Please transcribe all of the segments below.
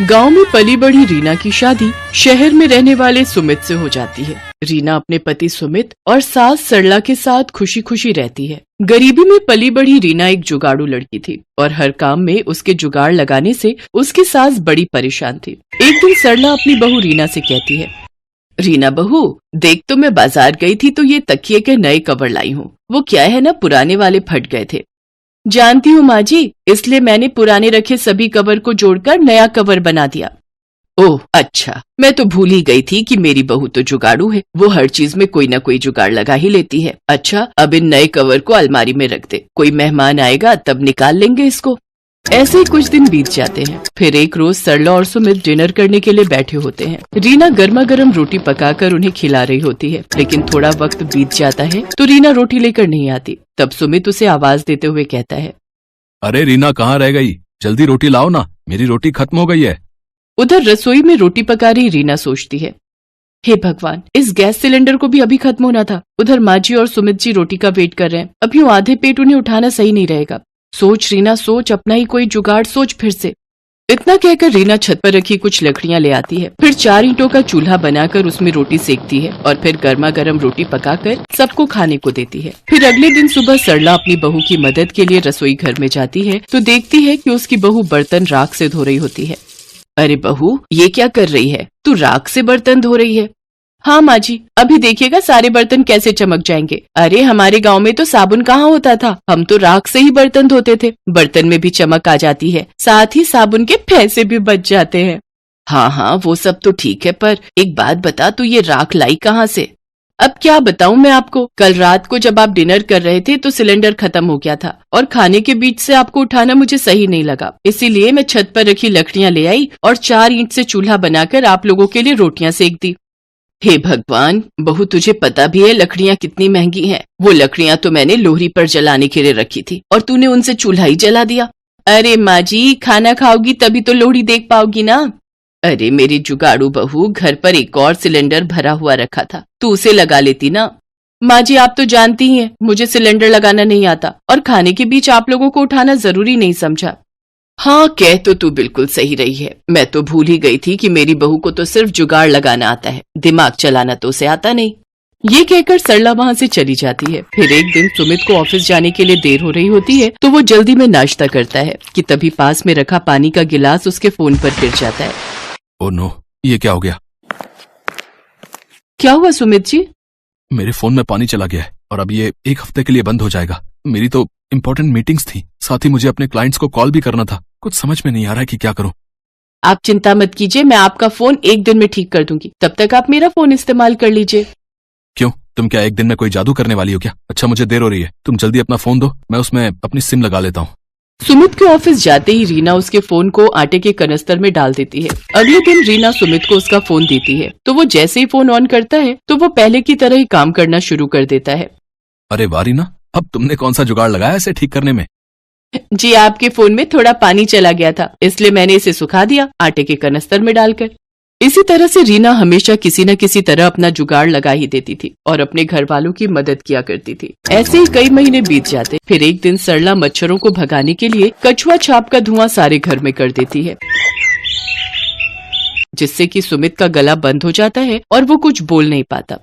गांव में पली बढ़ी रीना की शादी शहर में रहने वाले सुमित से हो जाती है। रीना अपने पति सुमित और सास सरला के साथ खुशी खुशी रहती है। गरीबी में पली बढ़ी रीना एक जुगाड़ू लड़की थी और हर काम में उसके जुगाड़ लगाने से उसकी सास बड़ी परेशान थी। एक दिन सरला अपनी बहू रीना से कहती है, रीना बहू देख, तो मैं बाजार गई थी तो ये तकिए के नए कवर लाई हूँ। वो क्या है ना, पुराने वाले फट गए थे। जानती हूँ माँ जी, इसलिए मैंने पुराने रखे सभी कवर को जोड़कर नया कवर बना दिया। ओह अच्छा, मैं तो भूल ही गई थी कि मेरी बहू तो जुगाड़ू है। वो हर चीज में कोई न कोई जुगाड़ लगा ही लेती है। अच्छा, अब इन नए कवर को अलमारी में रख दे, कोई मेहमान आएगा तब निकाल लेंगे इसको। ऐसे ही कुछ दिन बीत जाते हैं। फिर एक रोज सरला और सुमित डिनर करने के लिए बैठे होते हैं। रीना गर्मा गर्म रोटी पकाकर उन्हें खिला रही होती है, लेकिन थोड़ा वक्त बीत जाता है तो रीना रोटी लेकर नहीं आती। तब सुमित उसे आवाज देते हुए कहता है, अरे रीना कहाँ रह गई? जल्दी रोटी लाओ ना, मेरी रोटी खत्म हो गई है। उधर रसोई में रोटी पका रही रीना सोचती है, हे भगवान, इस गैस सिलेंडर को भी अभी खत्म होना था। उधर माँ जी और सुमित जी रोटी का वेट कर रहे हैं। अब यूं आधे पेट उन्हें उठाना सही नहीं रहेगा। सोच रीना सोच, अपना ही कोई जुगाड़ सोच फिर से। इतना कहकर रीना छत पर रखी कुछ लकड़ियां ले आती है। फिर 4 ईंटों का चूल्हा बनाकर उसमें रोटी सेकती है और फिर गर्मा गर्म रोटी पकाकर सबको खाने को देती है। फिर अगले दिन सुबह सरला अपनी बहू की मदद के लिए रसोई घर में जाती है तो देखती है कि उसकी बहू बर्तन राख से धो रही होती है। अरे बहू, ये क्या कर रही है? तू राख से बर्तन धो रही है? हाँ माँ जी, अभी देखिएगा सारे बर्तन कैसे चमक जाएंगे। अरे हमारे गांव में तो साबुन कहाँ होता था, हम तो राख से ही बर्तन धोते थे। बर्तन में भी चमक आ जाती है, साथ ही साबुन के पैसे भी बच जाते हैं। हाँ हाँ, वो सब तो ठीक है, पर एक बात बता, तू ये राख लाई कहाँ से? अब क्या बताऊं मैं आपको, कल रात को जब आप डिनर कर रहे थे तो सिलेंडर खत्म हो गया था और खाने के बीच से आपको उठाना मुझे सही नहीं लगा। इसीलिए मैं छत पर रखी लकड़ियां ले आई और 4 ईंट से चूल्हा बनाकर आप लोगों के लिए रोटियां सेक दी। हे भगवान बहू, तुझे पता भी है लकड़ियां कितनी महंगी हैं। वो लकड़ियां तो मैंने लोहरी पर जलाने के लिए रखी थी और तूने उनसे चूल्हा ही जला दिया। अरे माँ जी, खाना खाओगी तभी तो लोहड़ी देख पाओगी ना। अरे मेरी जुगाड़ू बहू, घर पर एक और सिलेंडर भरा हुआ रखा था, तू उसे लगा लेती ना। माँ जी आप तो जानती ही हैं, मुझे सिलेंडर लगाना नहीं आता और खाने के बीच आप लोगों को उठाना जरूरी नहीं समझा। हाँ, कह तो तू बिल्कुल सही रही है। मैं तो भूल ही गई थी कि मेरी बहू को तो सिर्फ जुगाड़ लगाना आता है, दिमाग चलाना तो उसे आता नहीं। ये कहकर सरला वहाँ से चली जाती है। फिर एक दिन सुमित को ऑफिस जाने के लिए देर हो रही होती है तो वो जल्दी में नाश्ता करता है कि तभी पास में रखा पानी का गिलास उसके फोन पर गिर जाता है। ओह नो, ये क्या हो गया? क्या हुआ सुमित जी? मेरे फोन में पानी चला गया है और अब ये 1 हफ्ते के लिए बंद हो जाएगा। मेरी तो इम्पोर्टेंट मीटिंग्स थी, साथ ही मुझे अपने क्लाइंट्स को कॉल भी करना था। कुछ समझ में नहीं आ रहा है कि क्या करूं। आप चिंता मत कीजिए, मैं आपका फोन 1 दिन में ठीक कर दूंगी, तब तक आप मेरा फोन इस्तेमाल कर लीजिए। क्यों, तुम क्या 1 दिन में कोई जादू करने वाली हो क्या? अच्छा मुझे देर हो रही है, तुम जल्दी अपना फोन दो, मैं उसमें अपनी सिम लगा लेता हूँ। सुमित के ऑफिस जाते ही रीना उसके फोन को आटे के कनस्तर में डाल देती है। अगले दिन रीना सुमित को उसका फोन देती है तो वो जैसे ही फोन ऑन करता है तो वो पहले की तरह ही काम करना शुरू कर देता है। अरे वाह रीना, अब तुमने कौन सा जुगाड़ लगाया इसे ठीक करने में? जी आपके फोन में थोड़ा पानी चला गया था, इसलिए मैंने इसे सुखा दिया आटे के कनस्तर में डालकर। इसी तरह से रीना हमेशा किसी न किसी तरह अपना जुगाड़ लगा ही देती थी और अपने घर वालों की मदद किया करती थी। ऐसे ही कई महीने बीत जाते। फिर एक दिन सरला मच्छरों को भगाने के लिए कछुआ छाप का धुआं सारे घर में कर देती है, जिससे कि सुमित का गला बंद हो जाता है और वो कुछ बोल नहीं पाता।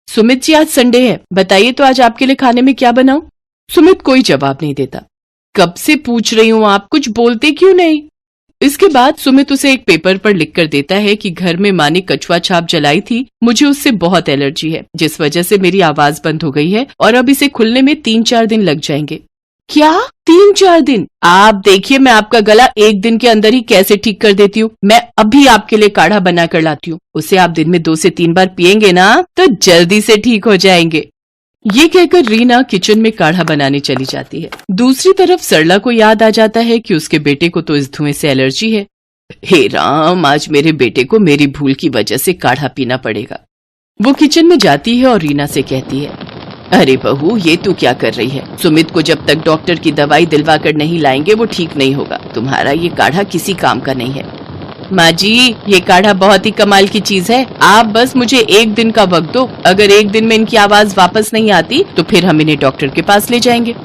सुमित जी आज संडे है, बताइए तो आज आपके लिए खाने में क्या बनाऊं? सुमित कोई जवाब नहीं देता। कब से पूछ रही हूँ, आप कुछ बोलते क्यों नहीं? इसके बाद सुमित उसे एक पेपर पर लिख कर देता है कि घर में माँ ने कछुआ छाप जलाई थी, मुझे उससे बहुत एलर्जी है, जिस वजह से मेरी आवाज बंद हो गई है और अब इसे खुलने में 3-4 दिन लग जाएंगे। क्या 3-4 दिन? आप देखिए मैं आपका गला 1 दिन के अंदर ही कैसे ठीक कर देती हूँ। मैं अभी आपके लिए काढ़ा बना कर लाती हूँ, उसे आप दिन में 2 से 3 बार पियेंगे ना तो जल्दी से ठीक हो जाएंगे। ये कहकर रीना किचन में काढ़ा बनाने चली जाती है। दूसरी तरफ सरला को याद आ जाता है कि उसके बेटे को तो इस धुएं से एलर्जी है। हे राम, आज मेरे बेटे को मेरी भूल की वजह से काढ़ा पीना पड़ेगा। वो किचन में जाती है और रीना से कहती है, अरे बहू ये तू क्या कर रही है? सुमित को जब तक डॉक्टर की दवाई दिलवा कर नहीं लाएंगे वो ठीक नहीं होगा। तुम्हारा ये काढ़ा किसी काम का नहीं है। माँ जी ये काढ़ा बहुत ही कमाल की चीज है, आप बस मुझे 1 दिन का वक्त दो। अगर 1 दिन में इनकी आवाज वापस नहीं आती तो फिर हम इन्हें डॉक्टर के पास ले जाएंगे।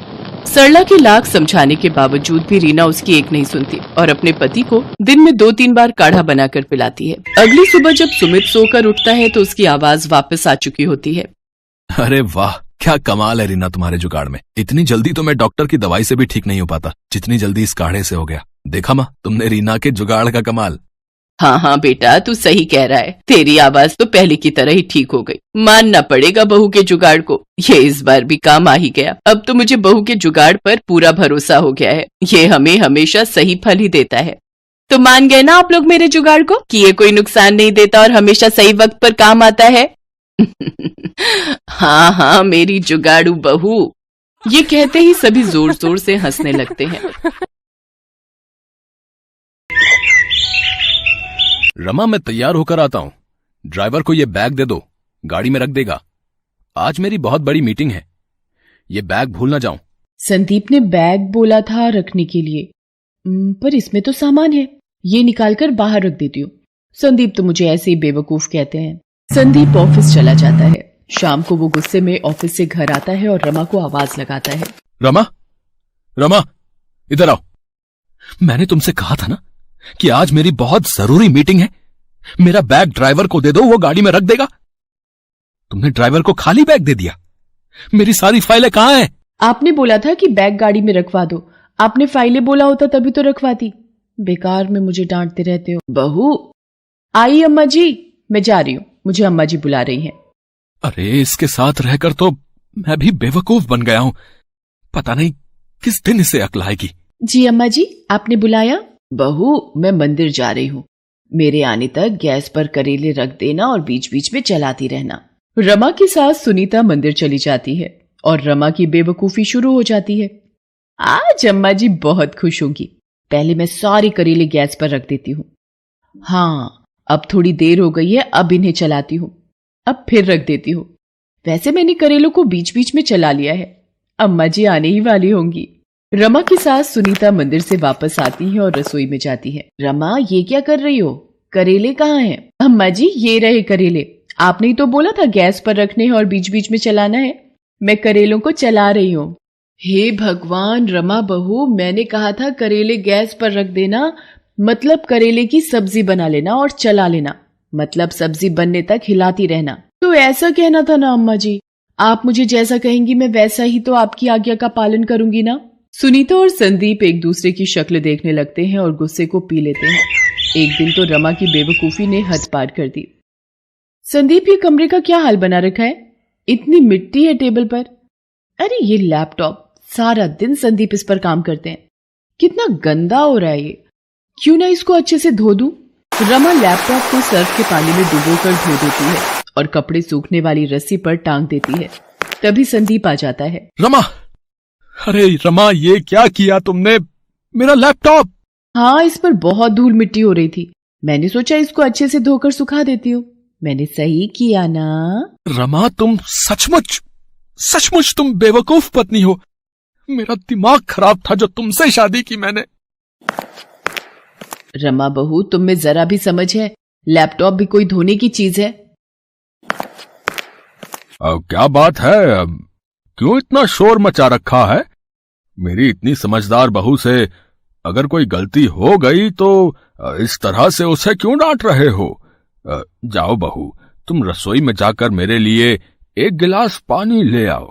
सरला के लाख समझाने के बावजूद भी रीना उसकी एक नहीं सुनती और अपने पति को दिन में 2-3 बार काढ़ा बनाकर पिलाती है। अगली सुबह जब सुमित सोकर उठता है तो उसकी आवाज वापस आ चुकी होती है। अरे वाह, क्या कमाल है रीना तुम्हारे जुगाड़ में। इतनी जल्दी तो मैं डॉक्टर की दवाई से भी ठीक नहीं हो पाता जितनी जल्दी इस काढ़े से हो गया। देखा माँ, तुमने रीना के जुगाड़ का कमाल। हाँ हाँ बेटा, तू सही कह रहा है। तेरी आवाज तो पहले की तरह ही ठीक हो गई। मानना पड़ेगा बहू के जुगाड़ को। ये इस बार भी काम आ ही गया। अब तो मुझे बहू के जुगाड़ पर पूरा भरोसा हो गया है। ये हमें हमेशा सही फल ही देता है। तो मान गए ना आप लोग मेरे जुगाड़ को कि ये कोई नुकसान नहीं देता और हमेशा सही वक्त पर काम आता है। हाँ हाँ मेरी जुगाड़ू बहू। ये कहते ही सभी जोर जोर से हंसने लगते हैं। रमा, मैं तैयार होकर आता हूँ। ड्राइवर को ये बैग दे दो, गाड़ी में रख देगा। आज मेरी बहुत बड़ी मीटिंग है, ये बैग भूल ना जाऊं। संदीप ने बैग बोला था रखने के लिए, पर इसमें तो सामान है, ये निकालकर बाहर रख देती हूँ। संदीप तो मुझे ऐसे ही बेवकूफ कहते हैं। संदीप ऑफिस चला जाता है। शाम को वो गुस्से में ऑफिस से घर आता है और रमा को आवाज लगाता है। रमा, रमा, इधर आओ। मैंने तुमसे कहा था ना कि आज मेरी बहुत जरूरी मीटिंग है। मेरा बैग ड्राइवर को दे दो, वो गाड़ी में रख देगा। तुमने ड्राइवर को खाली बैग दे दिया। मेरी सारी फाइलें कहाँ हैं? आपने बोला था कि बैग गाड़ी में रखवा दो। आपने फाइलें बोला होता तभी तो रखवाती। बेकार में मुझे डांटते रहते हो। बहू आई अम्मा जी, मैं जा रही हूँ, मुझे अम्मा जी बुला रही हैं। अरे इसके साथ रहकर तो मैं भी बेवकूफ बन गया हूं। पता नहीं किस दिन इसे अक्ल आएगी। जी अम्मा जी, आपने बुलाया? बहू मैं मंदिर जा रही हूँ, मेरे आने तक गैस पर करेले रख देना और बीच बीच में चलाती रहना। रमा की सास सुनीता मंदिर चली जाती है और रमा की बेवकूफी शुरू हो जाती है। आज अम्मा जी बहुत खुश होंगी। पहले मैं सारे करेले गैस पर रख देती हूँ। हाँ अब थोड़ी देर हो गई है, अब इन्हें चलाती हूँ, अब फिर रख देती हूँ। वैसे मैंने करेलों को बीच बीच में चला लिया है, अम्मा जी आने ही वाली होंगी। रमा की सास सुनीता मंदिर से वापस आती है और रसोई में जाती है। रमा ये क्या कर रही हो? करेले कहाँ हैं? अम्मा जी ये रहे करेले। आपने ही तो बोला था गैस पर रखने हैं और बीच बीच में चलाना है। मैं करेलों को चला रही हूँ। हे भगवान रमा बहू, मैंने कहा था करेले गैस पर रख देना, मतलब करेले की सब्जी बना लेना और चला लेना, मतलब सब्जी बनने तक हिलाती रहना। तो ऐसा कहना था ना अम्मा जी। आप मुझे जैसा कहेंगी मैं वैसा ही तो आपकी आज्ञा का पालन करूंगी ना। सुनीता और संदीप एक दूसरे की शक्ल देखने लगते हैं और गुस्से को पी लेते हैं। एक दिन तो रमा की बेवकूफी ने हद पार कर दी। संदीप ये कमरे का क्या हाल बना रखा है? इतनी मिट्टी है टेबल पर। अरे ये लैपटॉप, सारा दिन संदीप इस पर काम करते हैं। कितना गंदा हो रहा है ये, क्यों ना इसको अच्छे से धो दूं। रमा लैपटॉप को सर्फ के पानी में डुबोकर धो देती है और कपड़े सूखने वाली रस्सी पर टांग देती है। तभी संदीप आ जाता है। रमा, अरे रमा ये क्या किया तुमने? मेरा लैपटॉप। हाँ इस पर बहुत धूल मिट्टी हो रही थी, मैंने सोचा इसको अच्छे से धोकर सुखा देती हूँ। मैंने सही किया ना? रमा तुम सचमुच सचमुच तुम बेवकूफ पत्नी हो। मेरा दिमाग खराब था जो तुमसे शादी की मैंने। रमा बहू तुम में जरा भी समझ है? लैपटॉप भी कोई धोने की चीज है? क्या बात है? क्यों इतना शोर मचा रखा है? मेरी इतनी समझदार बहू से अगर कोई गलती हो गई तो इस तरह से उसे क्यों डांट रहे हो? जाओ बहू, तुम रसोई में जाकर मेरे लिए एक गिलास पानी ले आओ।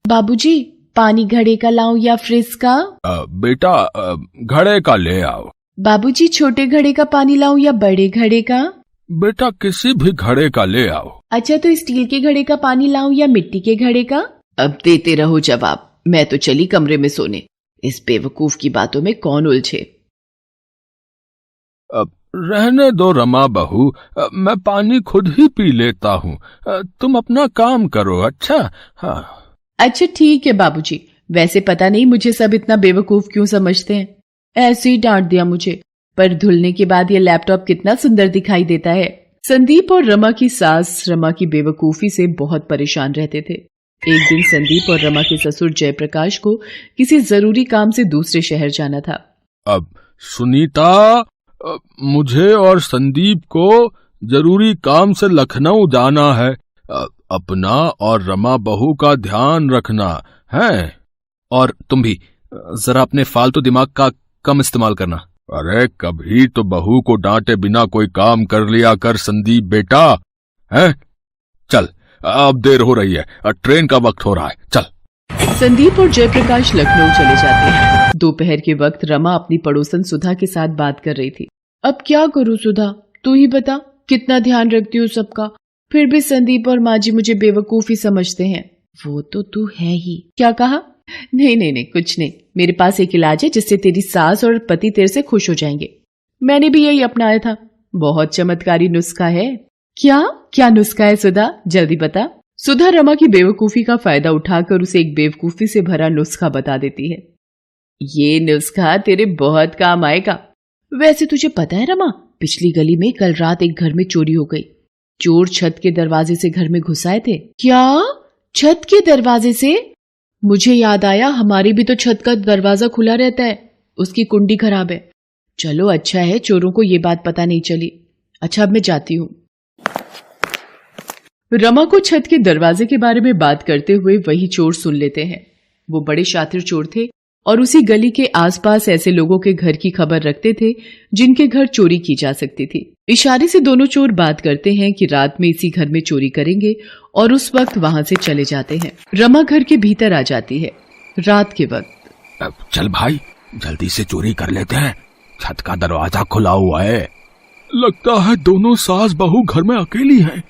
बाबूजी पानी घड़े का लाऊं या फ्रिज का? बेटा घड़े का ले आओ। बाबूजी छोटे घड़े का पानी लाऊं या बड़े घड़े का? बेटा किसी भी घड़े का ले आओ। अच्छा तो स्टील के घड़े का पानी लाऊं या मिट्टी के घड़े का? अब देते रहो जवाब, मैं तो चली कमरे में सोने। इस बेवकूफ की बातों में कौन उलझे। रहने दो रमा बहू, मैं पानी खुद ही पी लेता हूँ। तुम अपना काम करो। अच्छा हाँ। अच्छा ठीक है बाबूजी, वैसे पता नहीं मुझे सब इतना बेवकूफ क्यों समझते हैं। ऐसे ही डांट दिया मुझे, पर धुलने के बाद ये लैपटॉप कितना सुंदर दिखाई देता है। संदीप और रमा की सास रमा की बेवकूफी से बहुत परेशान रहते थे। एक दिन संदीप और रमा के ससुर जयप्रकाश को किसी जरूरी काम से दूसरे शहर जाना था। अब सुनीता, मुझे और संदीप को जरूरी काम से लखनऊ जाना है। अपना और रमा बहू का ध्यान रखना है। और तुम भी जरा अपने फालतू दिमाग का कम इस्तेमाल करना। अरे कभी तो बहू को डांटे बिना कोई काम कर लिया कर संदीप बेटा, है? चल अब देर हो रही है, ट्रेन का वक्त हो रहा है, चल। संदीप और जयप्रकाश लखनऊ चले जाते हैं। दोपहर के वक्त रमा अपनी पड़ोसन सुधा के साथ बात कर रही थी। अब क्या करूं सुधा, तू ही बता, कितना ध्यान रखती हूँ सबका, फिर भी संदीप और माँ जी मुझे बेवकूफ ही समझते हैं। वो तो तू है ही। क्या कहा? नहीं नहीं नहीं, कुछ नहीं। मेरे पास एक इलाज है जिससे तेरी सास और पति तेरे से खुश हो जाएंगे। मैंने भी यही अपनाया था। बहुत चमत्कारी नुस्खा है। क्या क्या नुस्खा है सुधा, जल्दी बता। सुधा रमा की बेवकूफी का फायदा उठाकर उसे एक बेवकूफी से भरा नुस्खा बता देती है। ये नुस्खा तेरे बहुत काम आएगा। वैसे तुझे पता है रमा, पिछली गली में कल रात एक घर में चोरी हो गई। चोर छत के दरवाजे से घर में घुस आए थे। क्या? छत के दरवाजे से? मुझे याद आया, हमारी भी तो छत का दरवाजा खुला रहता है, उसकी कुंडी खराब है। चलो अच्छा है चोरों को ये बात पता नहीं चली। अच्छा अब मैं जाती हूँ। रमा को छत के दरवाजे के बारे में बात करते हुए वही चोर सुन लेते हैं। वो बड़े शातिर चोर थे और उसी गली के आसपास ऐसे लोगों के घर की खबर रखते थे जिनके घर चोरी की जा सकती थी। इशारे से दोनों चोर बात करते हैं कि रात में इसी घर में चोरी करेंगे और उस वक्त वहां से चले जाते हैं। रमा घर के भीतर आ जाती है रात के वक्त। चल भाई जल्दी से चोरी कर लेते हैं, छत का दरवाजा खुला हुआ है। लगता है दोनों सास बहू घर में अकेली हैं,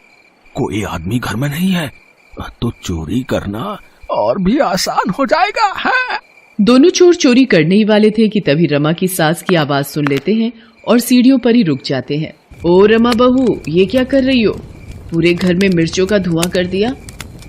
कोई आदमी घर में नहीं है, तो चोरी करना और भी आसान हो जाएगा है? दोनों चोर चोरी करने ही वाले थे कि तभी रमा की सास की आवाज सुन लेते हैं और सीढ़ियों पर ही रुक जाते हैं। ओ रमा बहू, ये क्या कर रही हो? पूरे घर में मिर्चों का धुआं कर दिया।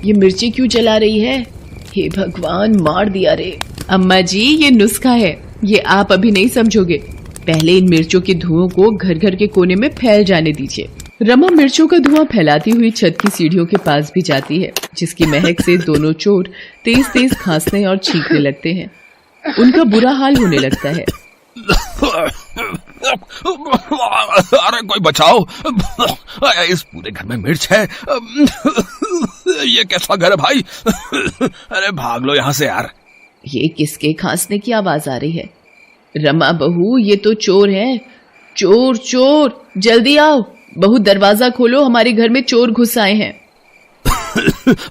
ये मिर्ची क्यों जला रही है? हे भगवान, मार दिया रे। अम्मा जी ये नुस्खा है, ये आप अभी नहीं समझोगे। पहले इन मिर्चों के धुओं को घर घर के कोने में फैल जाने दीजिए। रमा मिर्चों का धुआं फैलाती हुई छत की सीढ़ियों के पास भी जाती है, जिसकी महक से दोनों चोर तेज तेज खांसने और छींकने लगते हैं। उनका बुरा हाल होने लगता है। अरे कोई बचाओ, इस पूरे घर में मिर्च है। ये कैसा घर है भाई? अरे भाग लो यहाँ से यार। ये किसके खांसने की आवाज आ रही है? रमा बहू ये तो चोर है। चोर चोर, जल्दी आओ, बहू दरवाजा खोलो, हमारे घर में चोर घुस आए हैं।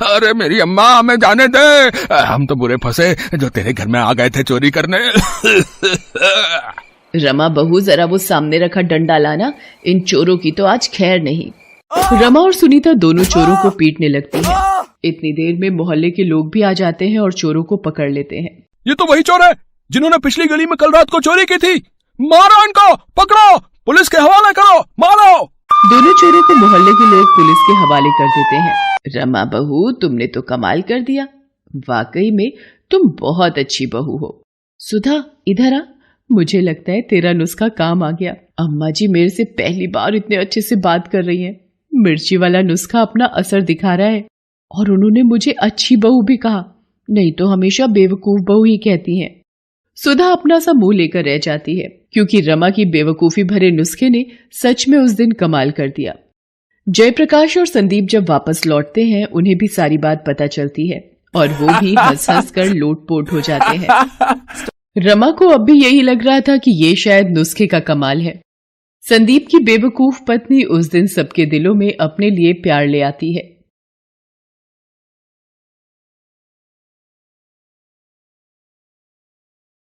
अरे मेरी अम्मा, हमें जाने दे, हम तो बुरे फंसे जो तेरे घर में आ गए थे चोरी करने। रमा बहू जरा वो सामने रखा डंडा लाना, इन चोरों की तो आज खैर नहीं। रमा और सुनीता दोनों चोरों को पीटने लगती हैं। इतनी देर में मोहल्ले के लोग भी आ जाते हैं और चोरों को पकड़ लेते हैं। ये तो वही चोर है जिन्होंने पिछली गली में कल रात को चोरी की थी। मारो इनको, पकड़ो, पुलिस के हवाले करो, मारो। दोनों चोरों को मोहल्ले के लोग पुलिस के हवाले कर देते हैं। रमा बहू तुमने तो कमाल कर दिया, वाकई में तुम बहुत अच्छी बहू हो। सुधा इधर आ, मुझे लगता है तेरा नुस्खा काम आ गया। अम्मा जी मेरे से पहली बार इतने अच्छे से बात कर रही हैं। मिर्ची वाला नुस्खा अपना असर दिखा रहा है और उन्होंने मुझे अच्छी बहू भी कहा, नहीं तो हमेशा बेवकूफ बहू ही कहती हैं। सुधा अपना सा मुंह लेकर रह जाती है क्योंकि रमा की बेवकूफी भरे नुस्खे ने सच में उस दिन कमाल कर दिया। जयप्रकाश और संदीप जब वापस लौटते हैं उन्हें भी सारी बात पता चलती है और वो भी हंस हंस कर लोटपोट हो जाते हैं। रमा को अब भी यही लग रहा था कि ये शायद नुस्खे का कमाल है। संदीप की बेवकूफ पत्नी उस दिन सबके दिलों में अपने लिए प्यार ले आती है।